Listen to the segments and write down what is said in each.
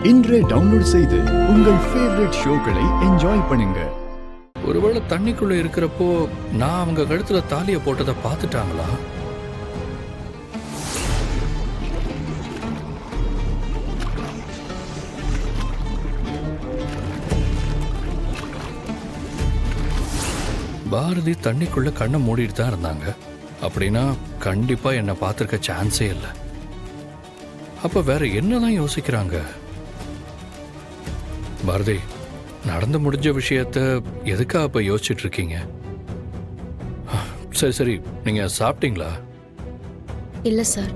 இன்றே டவுன்லோட் செய்து உங்கள் ஃபேவரட் ஷோக்களை என்ஜாய் பண்ணுங்க. ஒருவேளை தண்ணிக்குள்ள இருக்கிறப்போ நான் அவங்க கழுத்துல தாலியை போட்டதை பார்த்துட்டாங்களா? பாரதி தண்ணிக்குள்ள கண்ணை மூடிட்டு தான் இருந்தாங்க. அப்படின்னா கண்டிப்பா என்னை பார்த்துருக்க சான்ஸே இல்லை. அப்ப வேற என்னதான் யோசிக்கிறாங்க? பாரதி, நடந்து முடிஞ்ச விஷயத்த எதுக்கா அப்ப யோசிச்சுட்டு இருக்கீங்க? சரி சரி, நீங்க சாப்பிட்டீங்களா? இல்ல சார்,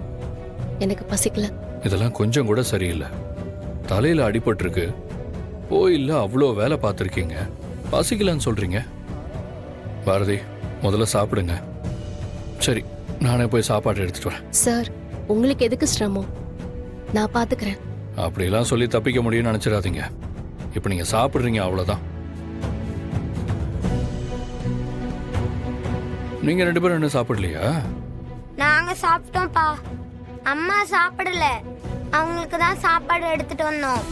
எனக்கு பசிக்கல. இதெல்லாம் கொஞ்சம் கூட சரியில்லை. தலையில அடிபட்டிருக்கு, கோயில்ல அவ்வளோ வேலை பார்த்துருக்கீங்க, பசிக்கலன்னு சொல்றீங்க. பாரதி, முதல்ல சாப்பிடுங்க. சரி, நானே போய் சாப்பாடு எடுத்துட்டு வரேன். சார், உங்களுக்கு எதுக்கு சிரமம்? நான் பாத்துக்கிறேன். அப்படிலாம் சொல்லி தப்பிக்க முடியும்னு நினைச்சிடாதீங்க. இப்ப நீங்க சாப்பிடுறீங்க, அவ்வளவுதான். நீங்க ரெண்டு பேரும் என்ன சாப்பிடலையா? நாங்க சாப்பிட்டோம்ப்பா. அம்மா சாப்பிடல, அவங்களுக்கு தான் சாப்பாடு எடுத்துட்டு வந்தோம்.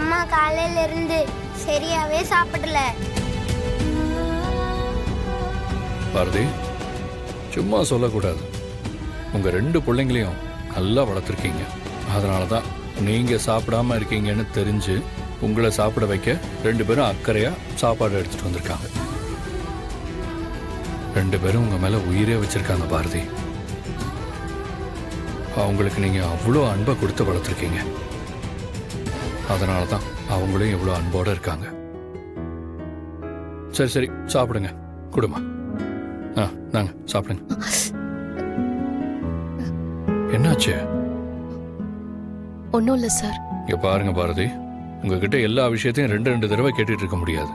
அம்மா காலையில இருந்து சரியாவே சாப்பிடல. பாரதி, சும்மா சொல்லக்கூடாது. உங்க ரெண்டு பிள்ளைங்களையும் நல்லா வளர்த்துருக்கீங்க. அதனாலதான் நீங்க சாப்பிடாம இருக்கீங்கன்னு தெரிஞ்சு உங்களை சாப்பிட வைக்க ரெண்டு பேரும் அக்கறையா சாப்பாடு எடுத்துட்டு வந்திருக்காங்க. ரெண்டு பேரும் உங்க மேல உயிரே வச்சிருக்காங்க பாரதி. அவங்களுக்கு நீங்க அவ்வளோ அன்பை கொடுத்து வளர்த்துருக்கீங்க. அதனாலதான் அவங்களும் இவ்வளோ அன்போட இருக்காங்க. சரி சரி, சாப்பிடுங்க. குடுமா. நாங்க சாப்பிடுங்க. என்னாச்சு? ஒன்னும் இல்ல சார். இங்க பாருங்க பாரதி, உங்ககிட்ட எல்லா விஷயத்தையும் ரெண்டு தடவை கேட்டுட்டு இருக்க முடியாது.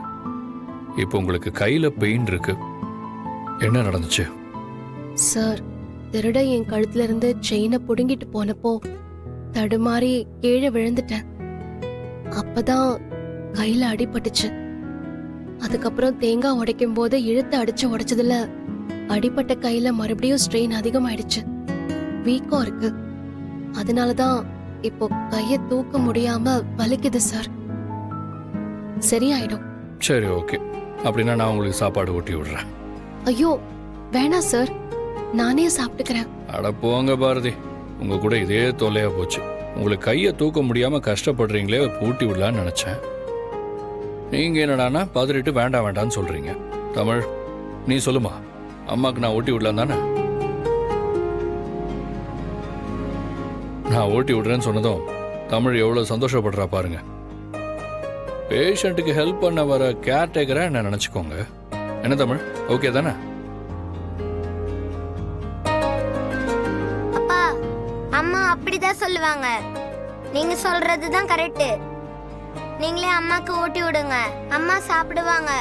இப்போ உங்களுக்கு கையில பெயின் இருக்கு. என்ன நடந்துச்சு? சார், திருட என் கழுத்துல இருந்து செயினை புடுங்கிட்டு போனப்போ தடுமாறி கீழே விழுந்துட்டேன். அப்பதான் கையில அடிபட்டுச்சு. அதுக்கப்புறம் தேங்காய் உடைக்கும் போது இழுத்து அடிச்சு உடைச்சதுல அடிப்பட்ட கையில மறுபடியும் ஸ்ட்ரெயின் அதிகமாயிடுச்சு. வீக்கம் இருக்கு. அதனாலதான் இப்போ கைய தூக்க முடியாம வலிக்குது சார். சரியாயிடும். சரி, ஓகே. அப்படின்னா நான் உங்களுக்கு சாப்பாடு ஊட்டி விடுறேன். ஐயோ வேணாம் சார், நானே சாப்பிட்டுக்கிறேன். அட போங்க பாரதி, உங்க கூட இதே தொல்லையா போச்சு. உங்களுக்கு கையை தூக்க முடியாம கஷ்டப்படுறீங்களே, ஊட்டி விடலான்னு நினைச்சேன். நீங்க என்னடானா பதறிட்டு வேண்டாம் வேண்டான்னு சொல்றீங்க. தமிழ், நீ சொல்லுமா, அம்மாக்கு நான் ஊட்டி விடலாம் தானே? நான் ஊட்டி விடுறேன்னு சொன்னதும் தமிழ் எவ்வளவு சந்தோஷப்படுறா பாருங்க. பேஷண்ட்டுக்கு ஹெல்ப் பண்ண வர கேர்டேக்கரா என்ன நினைச்சுக்கோங்க. என்ன தமிழ், ஓகே தானே? அப்பா, அம்மா அப்படிதான் சொல்லுவாங்க. நீங்க சொல்றதுதான் கரெக்ட். நீங்களே அம்மாக்கு ஊட்டி விடுங்க, அம்மா சாப்பிடுவாங்க.